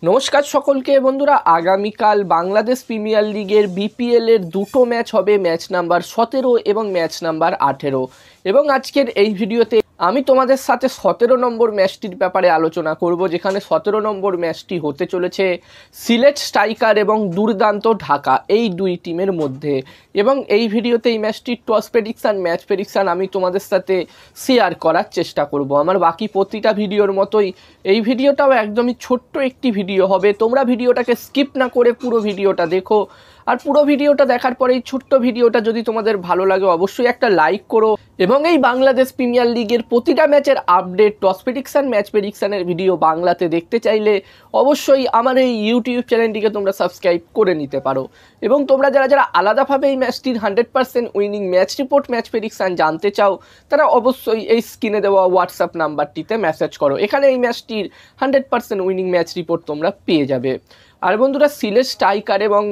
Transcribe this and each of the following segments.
নমস্কার সকলকে বন্ধুরা, আগামীকাল বাংলাদেশ প্রিমিয়ার লিগের বিপিএল এর দুটো ম্যাচ হবে, ম্যাচ নাম্বার 17 এবং ম্যাচ নাম্বার 18। এবং আজকের এই ভিডিওতে আমি তোমাদের সাথে 17 নম্বর ম্যাচটির ব্যাপারে আলোচনা করব, যেখানে 17 নম্বর ম্যাচটি হতে চলেছে সিলেট স্ট্রাইকার এবং দুর্দান্ত ঢাকা এই দুই টিমের মধ্যে। এবং এই ভিডিওতে এই ম্যাচটির টস প্রেডিকশান, ম্যাচ প্রেডিকশান আমি তোমাদের সাথে শেয়ার করার চেষ্টা করব। আমার বাকি প্রতিটা ভিডিওর মতোই এই ভিডিওটাও একদমই ছোট্ট একটি ভিডিও হবে। তোমরা ভিডিওটাকে স্কিপ না করে পুরো ভিডিওটা দেখো, আর পুরো ভিডিওটা দেখার পরে এই ছোট্ট ভিডিওটা যদি তোমাদের ভালো লাগে অবশ্যই একটা লাইক করো। এবং এই বাংলাদেশ প্রিমিয়ার লিগের প্রতিটা ম্যাচের আপডেট, টস প্রেডিকশান, ম্যাচ প্রেডিকশানের ভিডিও বাংলাতে দেখতে চাইলে অবশ্যই আমার এই ইউটিউব চ্যানেলটিকে তোমরা সাবস্ক্রাইব করে নিতে পারো। এবং তোমরা যারা যারা আলাদাভাবে এই ম্যাচটির 100% winning match report, match prediction জানতে চাও, তারা অবশ্যই এই স্ক্রিনে দেওয়া হোয়াটসঅ্যাপ নাম্বারটিতে মেসেজ করো। এখানে এই ম্যাচটির 100% উইনিং ম্যাচ রিপোর্ট তোমরা পেয়ে যাবে। আর বন্ধুরা, সিলেট স্ট্রাইকার এবং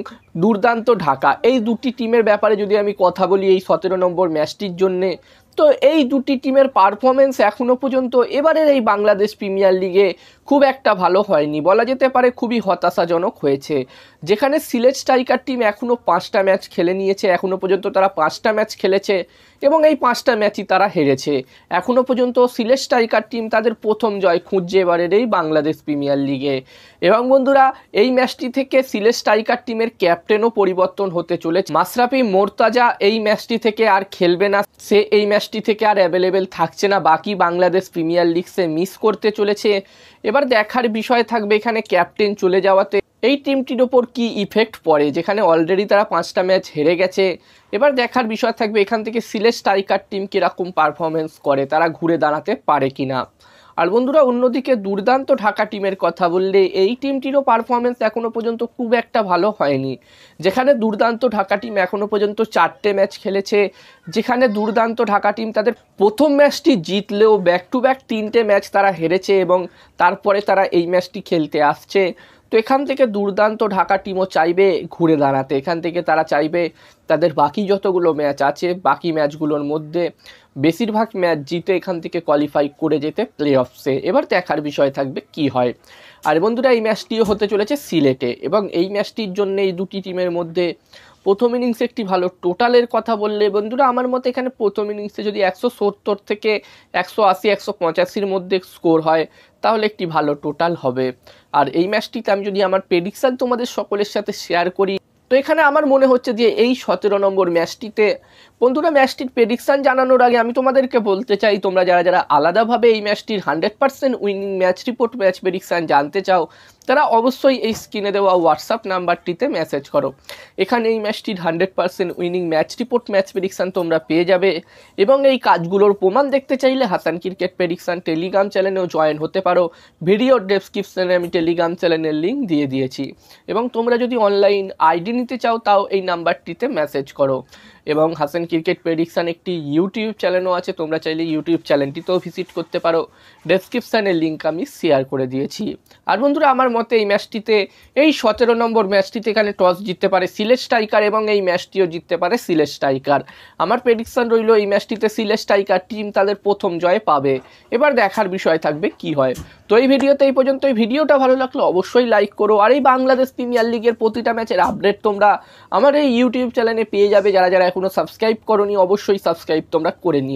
দুর্দান্ত ঢাকা এই দুটি টিমের ব্যাপারে যদি আমি কথা বলি এই 17 নম্বর ম্যাচটির জন্যে, তো এই দুটি টিমের পারফরমেন্স এখনও পর্যন্ত এবারের এই বাংলাদেশ প্রিমিয়ার লিগে খুব একটা ভালো হয়নি, বলা যেতে পারে খুবই হতাশাজনক হয়েছে। যেখানে সিলেট স্ট্রাইকার টিম এখনও 5টা ম্যাচ খেলে নিয়েছে, এখনও পর্যন্ত তারা 5টা ম্যাচ খেলেছে এবং এই 5টা ম্যাচই তারা হেরেছে। এখনও পর্যন্ত সিলেট স্ট্রাইকার টিম তাদের প্রথম জয় খুঁজছে এবারের এই বাংলাদেশ প্রিমিয়ার লিগে। এবং বন্ধুরা, এই ম্যাচটি থেকে সিলেট স্ট্রাইকার টিমের ক্যাপ্টেনও পরিবর্তন হতে চলেছে। মাশরাফি মোর্তাজা এই ম্যাচটি থেকে আর খেলবে না, সে এই ম্যাচটি থেকে আর অ্যাভেলেবেল থাকছে না, বাকি বাংলাদেশ প্রিমিয়ার লিগ সে মিস করতে চলেছে। এবার দেখার বিষয় থাকবে এখানে ক্যাপ্টেন চলে যাওয়াতে এই টিমটির ওপর কি ইফেক্ট পড়ে, যেখানে অলরেডি তারা 5টা ম্যাচ হেরে গেছে। এবার দেখার বিষয় থাকবে এখান থেকে সিলেট স্ট্রাইকার টিম কীরকম পারফরমেন্স করে, তারা ঘুরে দাঁড়াতে পারে কিনা। আর বন্ধুরা, অন্যদিকে দুর্দান্ত ঢাকা টিমের কথা বললে এই টিমটিরও পারফরমেন্স এখনও পর্যন্ত খুব একটা ভালো হয়নি। যেখানে দুর্দান্ত ঢাকা টিম এখনও পর্যন্ত 4টে ম্যাচ খেলেছে, যেখানে দুর্দান্ত ঢাকা টিম তাদের প্রথম ম্যাচটি জিতলেও ব্যাক টু ব্যাক 3টে ম্যাচ তারা হেরেছে এবং তারপরে তারা এই ম্যাচটি খেলতে আসছে। তো এখান থেকে দুর্দান্ত ঢাকা টিমও চাইবে ঘুরে দাঁড়াতে, এখান থেকে তারা চাইবে তাদের বাকি যতগুলো ম্যাচ আছে বাকি ম্যাচগুলোর মধ্যে বেশিরভাগ ম্যাচ জিতে এখান থেকে কোয়ালিফাই করে যেতে প্লে অফসে। এবার দেখার বিষয় থাকবে কি হয়। আর বন্ধুরা, এই ম্যাচটিও হতে চলেছে সিলেটে এবং এই ম্যাচটির জন্য এই দুটি টিমের মধ্যে প্রথম ইনিংসে একটি ভালো টোটালের কথা বললে বন্ধুরা, আমার মতে এখানে প্রথম ইনিংসে যদি 170 থেকে 180, 185-র মধ্যে স্কোর হয় তাহলে একটি ভালো টোটাল হবে। আর এই ম্যাচটিতে আমি যদি আমার প্রেডিকশান তোমাদের সকলের সাথে শেয়ার করি, তো এখানে আমার মনে হচ্ছে যে এই 17 নম্বর ম্যাচটিতে বন্ধুরা, ম্যাচটির প্রেডিকশান জানানোর আগে আমি তোমাদেরকে বলতে চাই, তোমরা যারা যারা আলাদাভাবে এই ম্যাচটির 100% winning match report, match prediction জানতে চাও, তারা অবশ্যই এই স্ক্রিনে দেওয়া হোয়াটসঅ্যাপ নাম্বারটিতে মেসেজ করো। এখানে এই ম্যাচটির 100% winning match report, match prediction তোমরা পেয়ে যাবে। এবং এই কাজগুলোর প্রমাণ দেখতে চাইলে হাসান ক্রিকেট প্রেডিকশান টেলিগ্রাম চ্যানেলেও জয়েন হতে পারো। ভিডিওর ডেসক্রিপশনে আমি টেলিগ্রাম চ্যানেলের লিঙ্ক দিয়ে দিয়েছি। এবং তোমরা যদি অনলাইন আইডি নিতে চাও তাও এই নাম্বারটিতে মেসেজ করো। এবং হাসান ক্রিকেট প্রেডিকশান একটি ইউটিউব চ্যানেলও আছে, তোমরা চাইলে ইউটিউব চ্যানেলটিতেও ভিজিট করতে পারো, ডেসক্রিপশানের লিঙ্ক আমি শেয়ার করে দিয়েছি। আর বন্ধুরা, আমার মতে এই ম্যাচটিতে, এই 17 নম্বর ম্যাচটিতে এখানে টস জিততে পারে সিলেট স্ট্রাইকার এবং এই ম্যাচটিও জিততে পারে সিলেট স্ট্রাইকার। আমার প্রেডিকশান রইল এই ম্যাচটিতে সিলেট স্ট্রাইকার টিম তাদের প্রথম জয় পাবে। এবার দেখার বিষয় থাকবে কি হয়। তো এই ভিডিওতে এই পর্যন্ত। এই ভিডিওটা ভালো লাগলে অবশ্যই লাইক করো। আর এই বাংলাদেশ প্রিমিয়ার লিগের প্রতিটা ম্যাচের আপডেট তোমরা আমার এই ইউটিউব চ্যানেলে পেয়ে যাবে। যারা যারা এখনও সাবস্ক্রাইব করোনি অবশ্যই সাবস্ক্রাইব তোমরা করে নিও।